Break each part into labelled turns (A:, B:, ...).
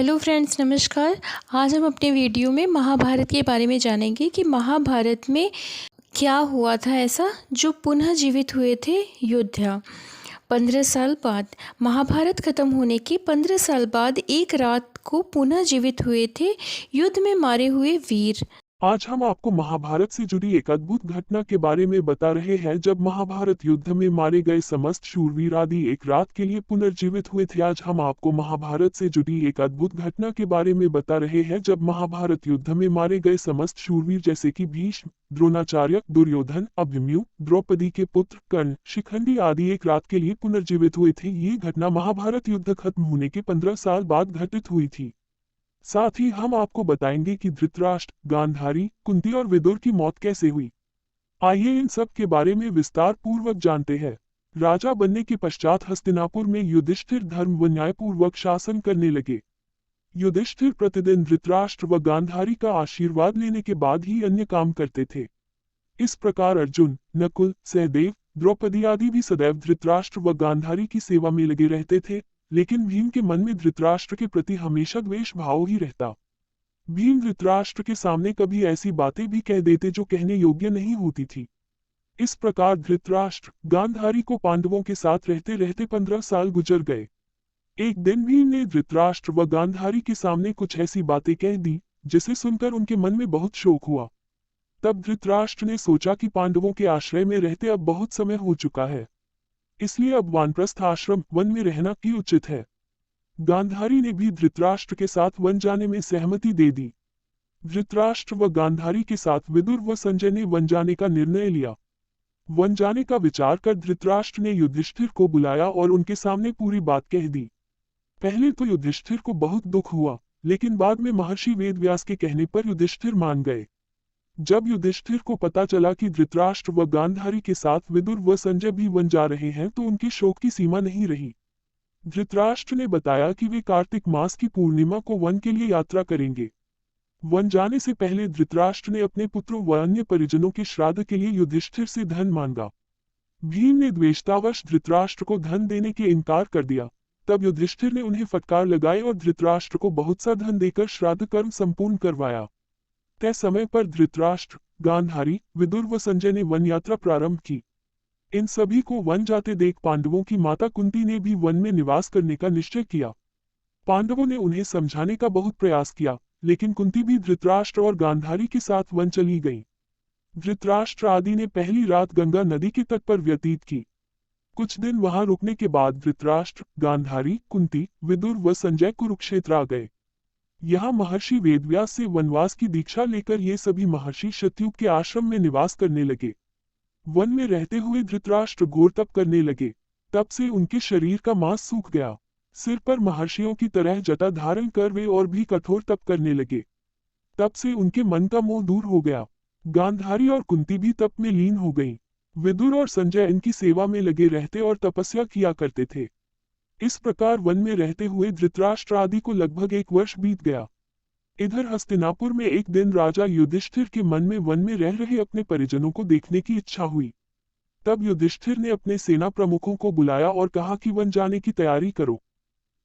A: Hello friends, नमस्कार। आज हम अपने वीडियो में महाभारत के बारे में जानेंगे कि महाभारत में क्या हुआ था ऐसा जो पुनः जीवित हुए थे योद्धा। 15 साल बाद, महाभारत खत्म होने के 15 साल बाद एक रात को पुनः जीवित हुए थे युद्ध में मारे हुए वीर।
B: आज हम आपको महाभारत से जुड़ी एक अद्भुत घटना के बारे में बता रहे हैं जब महाभारत युद्ध में मारे गए समस्त शूरवीर आदि एक रात के लिए पुनर्जीवित हुए थे। आज हम आपको महाभारत से जुड़ी एक अद्भुत घटना के बारे में बता रहे हैं जब महाभारत युद्ध में मारे गए समस्त शूरवीर जैसे कि भीष्म, द्रोणाचार्य, दुर्योधन, अभिमन्यु, द्रौपदी के पुत्र कर्ण, शिखंडी आदि एक रात के लिए पुनर्जीवित हुए थे। ये घटना महाभारत युद्ध खत्म होने के 15 साल बाद घटित हुई थी। साथ ही हम आपको बताएंगे कि धृतराष्ट्र, गांधारी, कुंती और विदुर की मौत कैसे हुई। आइए इन सब के बारे में विस्तार पूर्वक जानते हैं। राजा बनने के पश्चात हस्तिनापुर में युधिष्ठिर धर्म व न्यायपूर्वक शासन करने लगे। युधिष्ठिर प्रतिदिन धृतराष्ट्र व गांधारी का आशीर्वाद लेने के बाद ही अन्य काम करते थे। इस प्रकार अर्जुन, नकुल, सहदेव, द्रौपदी आदि भी सदैव धृतराष्ट्र व गांधारी की सेवा में लगे रहते थे, लेकिन भीम के मन में धृतराष्ट्र के प्रति हमेशा द्वेष भाव ही रहता। भीम धृतराष्ट्र के सामने कभी ऐसी बातें भी कह देते जो कहने योग्य नहीं होती थी। इस प्रकार धृतराष्ट्र, गांधारी को पांडवों के साथ रहते रहते 15 साल गुजर गए। एक दिन भीम ने धृतराष्ट्र व गांधारी के सामने कुछ ऐसी बातें कह दी जिसे सुनकर उनके मन में बहुत शोक हुआ। तब धृतराष्ट्र ने सोचा कि पांडवों के आश्रय में रहते अब बहुत समय हो चुका है, इसलिए अब वानप्रस्थ आश्रम वन में रहना ही उचित है। गांधारी ने भी धृतराष्ट्र के साथ वन जाने में सहमति दे दी। धृतराष्ट्र व गांधारी के साथ विदुर व संजय ने वन जाने का निर्णय लिया। वन जाने का विचार कर धृतराष्ट्र ने युधिष्ठिर को बुलाया और उनके सामने पूरी बात कह दी। पहले तो युधिष्ठिर को बहुत दुख हुआ, लेकिन बाद में महर्षि वेदव्यास के कहने पर युधिष्ठिर मान गए। जब युधिष्ठिर को पता चला कि धृतराष्ट्र व गांधारी के साथ विदुर व संजय भी वन जा रहे हैं तो उनके शोक की सीमा नहीं रही। धृतराष्ट्र ने बताया कि वे कार्तिक मास की पूर्णिमा को वन के लिए यात्रा करेंगे। वन जाने से पहले धृतराष्ट्र ने अपने पुत्रों व अन्य परिजनों के श्राद्ध के लिए युधिष्ठिर से धन मांगा। भीम ने द्वेषतावश धृतराष्ट्र को धन देने के इनकार कर दिया। तब युधिष्ठिर ने उन्हें फटकार लगाई और धृतराष्ट्र को बहुत सा धन देकर श्राद्ध कर्म संपूर्ण करवाया। तय समय पर धृतराष्ट्र, गांधारी, विदुर व संजय ने वन यात्रा प्रारंभ की। इन सभी को वन जाते देख पांडवों की माता कुंती ने भी वन में निवास करने का निश्चय किया। पांडवों ने उन्हें समझाने का बहुत प्रयास किया, लेकिन कुंती भी धृतराष्ट्र और गांधारी के साथ वन चली गई। धृतराष्ट्र आदि ने पहली रात गंगा नदी के तट पर व्यतीत की। कुछ दिन वहां रुकने के बाद धृतराष्ट्र, गांधारी, कुंती, विदुर व संजय कुरुक्षेत्र आ गए। यहाँ महर्षि वेदव्यास से वनवास की दीक्षा लेकर ये सभी महर्षि शतयुग के आश्रम में निवास करने लगे। वन में रहते हुए धृतराष्ट्र घोर तप करने लगे। तब से उनके शरीर का मांस सूख गया। सिर पर महर्षियों की तरह जटा धारण कर वे और भी कठोर तप करने लगे। तब से उनके मन का मोह दूर हो गया। गांधारी और कुंती भी तप में लीन हो गईं। विदुर और संजय इनकी सेवा में लगे रहते और तपस्या किया करते थे। इस प्रकार वन में रहते हुए धृतराष्ट्र आदि को लगभग 1 वर्ष बीत गया। इधर हस्तिनापुर में एक दिन राजा युधिष्ठिर के मन में वन में रह रहे अपने परिजनों को देखने की इच्छा हुई। तब युधिष्ठिर ने अपने सेना प्रमुखों को बुलाया और कहा कि वन जाने की तैयारी करो।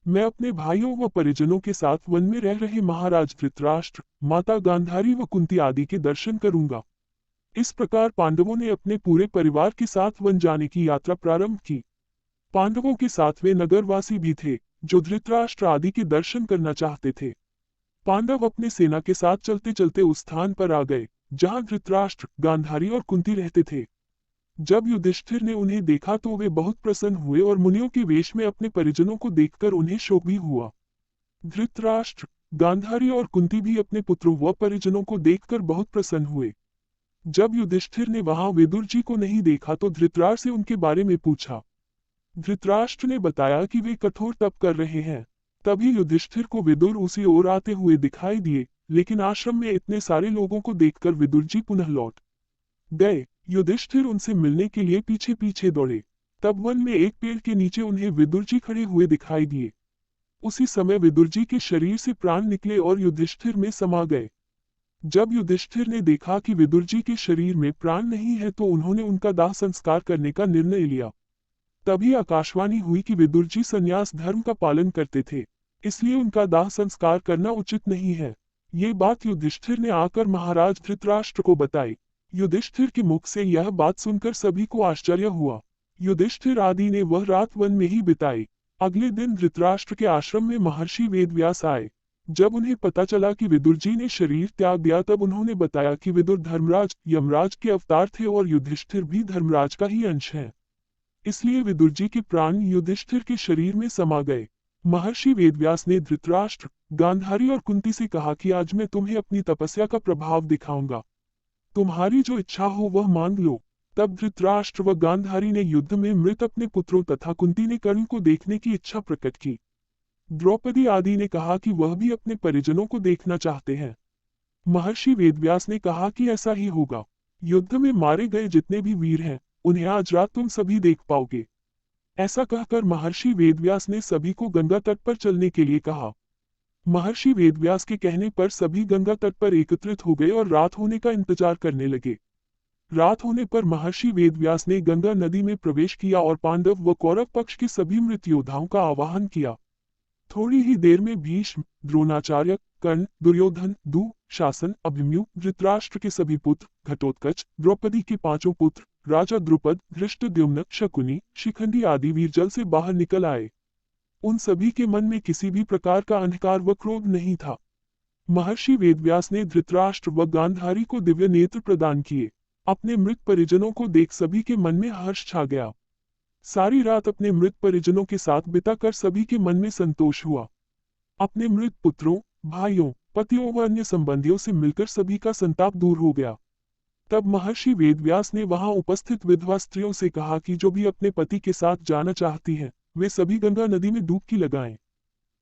B: मैं अपने भाइयों व परिजनों के साथ वन में रह रहे महाराज धृतराष्ट्र, माता गांधारी व कुंती आदि के दर्शन करूंगा। इस प्रकार पांडवों ने अपने पूरे परिवार के साथ वन जाने की यात्रा प्रारंभ की। पांडवों के साथ वे नगरवासी भी थे जो धृतराष्ट्र आदि के दर्शन करना चाहते थे। पांडव अपने सेना के साथ चलते चलते उस स्थान पर आ गए जहां धृतराष्ट्र, गांधारी और कुंती रहते थे। जब युधिष्ठिर ने उन्हें देखा तो वे बहुत प्रसन्न हुए और मुनियों के वेश में अपने परिजनों को देखकर उन्हें शोक भी हुआ। धृतराष्ट्र, गांधारी और कुंती भी अपने पुत्रों व परिजनों को देखकर बहुत प्रसन्न हुए। जब युधिष्ठिर ने वहां विदुर जी को नहीं देखा तो धृतराष्ट्र से उनके बारे में पूछा। धृतराष्ट्र ने बताया कि वे कठोर तप कर रहे हैं। तभी युधिष्ठिर को विदुर उसी ओर आते हुए दिखाई दिए, लेकिन आश्रम में इतने सारे लोगों को देखकर विदुर जी पुनः लौट गए। युधिष्ठिर उनसे मिलने के लिए पीछे पीछे दौड़े। तब वन में एक पेड़ के नीचे उन्हें विदुर जी खड़े हुए दिखाई दिए। उसी समय विदुर जी के शरीर से प्राण निकले और युधिष्ठिर में समा गए। जब युधिष्ठिर ने देखा कि विदुर जी के शरीर में प्राण नहीं है तो उन्होंने उनका दाह संस्कार करने का निर्णय लिया। तभी आकाशवाणी हुई कि विदुर जी संन्यास धर्म का पालन करते थे। इसलिए उनका दाह संस्कार करना उचित नहीं है। ये बात युधिष्ठिर ने आकर महाराज धृतराष्ट्र को बताई। युधिष्ठिर के मुख से यह बात सुनकर सभी को आश्चर्य हुआ। युधिष्ठिर आदि ने वह रात वन में ही बिताई। अगले दिन धृतराष्ट्र के आश्रम में महर्षि वेदव्यास आए। जब उन्हें पता चला कि विदुर जी ने शरीर त्याग दिया तब उन्होंने बताया कि विदुर धर्मराज यमराज के अवतार थे और युधिष्ठिर भी धर्मराज का ही अंश है। इसलिए विदुर जी के प्राण युधिष्ठिर के शरीर में समा गए। महर्षि वेदव्यास ने धृतराष्ट्र, गांधारी और कुंती से कहा कि आज मैं तुम्हें अपनी तपस्या का प्रभाव दिखाऊंगा। तुम्हारी जो इच्छा हो वह मांग लो। तब धृतराष्ट्र व गांधारी ने युद्ध में मृत अपने पुत्रों तथा कुंती ने कर्ण को देखने की इच्छा प्रकट की। द्रौपदी आदि ने कहा कि वह भी अपने परिजनों को देखना चाहते हैं। महर्षि वेदव्यास ने कहा कि ऐसा ही होगा। युद्ध में मारे गए जितने भी वीर हैं उन्हें आज रात तुम सभी देख पाओगे। ऐसा कहकर महर्षि वेदव्यास ने सभी को गंगा तट पर चलने के लिए कहा। महर्षि वेदव्यास के कहने पर सभी गंगा तट पर एकत्रित हो गए और रात होने का इंतजार करने लगे। रात होने पर महर्षि वेदव्यास ने गंगा नदी में प्रवेश किया और पांडव व कौरव पक्ष के सभी मृत योद्धाओं का आवाहन किया। थोड़ी ही देर में भीष्म, द्रोणाचार्य, कर्ण, दुर्योधन, दुःशासन, अभिमन्यु, धृतराष्ट्र के सभी पुत्र, घटोत्कच, द्रौपदी के 5 पुत्र, राजा द्रुपद, धृष्टद्युम्न, शकुनी, शिखंडी आदि वीर जल से बाहर निकल आए। उन सभी के मन में किसी भी प्रकार का अहंकार व क्रोध नहीं था। महर्षि वेदव्यास ने धृतराष्ट्र व गांधारी को दिव्य नेत्र प्रदान किए। अपने मृत परिजनों को देख सभी के मन में हर्ष छा गया। सारी रात अपने मृत परिजनों के साथ बिताकर सभी के मन में संतोष हुआ। अपने मृत पुत्रों, भाइयों, पतियों व अन्य संबंधियों से मिलकर सभी का संताप दूर हो गया। तब महर्षि वेदव्यास ने वहां उपस्थित विधवा स्त्रियों से कहा कि जो भी अपने पति के साथ जाना चाहती हैं, वे सभी गंगा नदी में डुबकी लगाएं।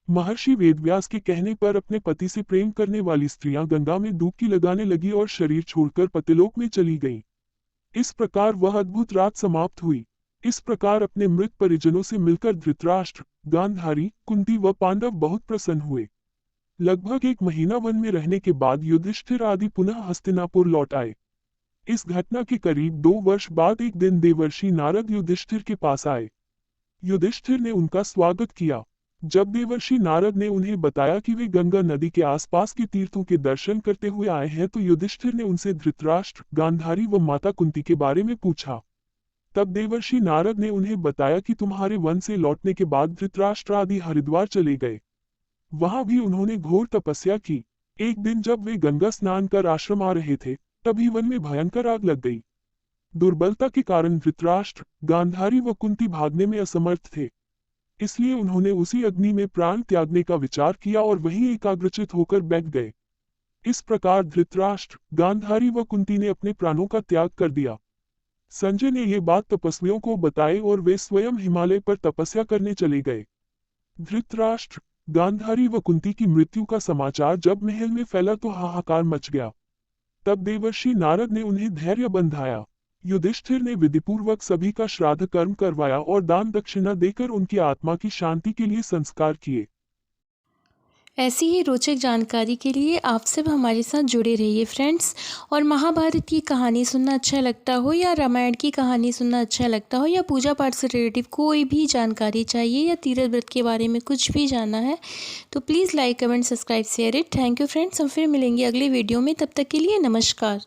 B: महर्षि वेदव्यास के कहने पर अपने पति से प्रेम करने वाली स्त्रियां गंगा में डुबकी लगाने लगी और शरीर छोड़कर पतिलोक में चली गईं। इस प्रकार वह अद्भुत रात समाप्त हुई। इस प्रकार अपने मृत परिजनों से मिलकर धृतराष्ट्र, गांधारी, कुंती व पांडव बहुत प्रसन्न हुए। लगभग 1 महीना वन में रहने के बाद युधिष्ठिर आदि पुनः हस्तिनापुर लौट आए। इस घटना के करीब 2 वर्ष बाद एक दिन देवर्षि नारद युधिष्ठिर के पास आए। युधिष्ठिर ने उनका स्वागत किया। जब देवर्षि नारद ने उन्हें बताया कि वे गंगा नदी के आसपास के तीर्थों के दर्शन करते हुए आए हैं तो युधिष्ठिर ने उनसे धृतराष्ट्र, गांधारी व माता कुंती के बारे में पूछा। तब देवर्षि नारद ने उन्हें बताया कि तुम्हारे वन से लौटने के बाद धृतराष्ट्र आदि हरिद्वार चले गए। वहां भी उन्होंने घोर तपस्या की। एक दिन जब वे गंगा स्नान कर आश्रम आ रहे थे तभी वन में भयंकर आग लग गई। दुर्बलता के कारण धृतराष्ट्र, गांधारी व कुंती भागने में असमर्थ थे। इसलिए उन्होंने उसी अग्नि में प्राण त्यागने का विचार किया और वहीं एकाग्रचित होकर बैठ गए। इस प्रकार धृतराष्ट्र, गांधारी व कुंती ने अपने प्राणों का त्याग कर दिया। संजय ने ये बात तपस्वियों को बताई और वे स्वयं हिमालय पर तपस्या करने चले गए। धृतराष्ट्र, गांधारी व कुंती की मृत्यु का समाचार जब महल में फैला तो हाहाकार मच गया। तब देवर्षि नारद ने उन्हें धैर्य बंधाया। युधिष्ठिर ने विधिपूर्वक सभी का श्राद्ध कर्म करवाया और दान दक्षिणा देकर उनकी आत्मा की शांति के लिए संस्कार किए।
A: ऐसी ही रोचक जानकारी के लिए आप सब हमारे साथ जुड़े रहिए फ्रेंड्स। और महाभारत की कहानी सुनना अच्छा लगता हो या रामायण की कहानी सुनना अच्छा लगता हो या पूजा पाठ से रिलेटिव कोई भी जानकारी चाहिए या तीर्थ व्रत के बारे में कुछ भी जानना है तो please like, comment, subscribe, share it. Thank you friends. हम फिर मिलेंगे अगले वीडियो में। तब तक के लिए नमस्कार।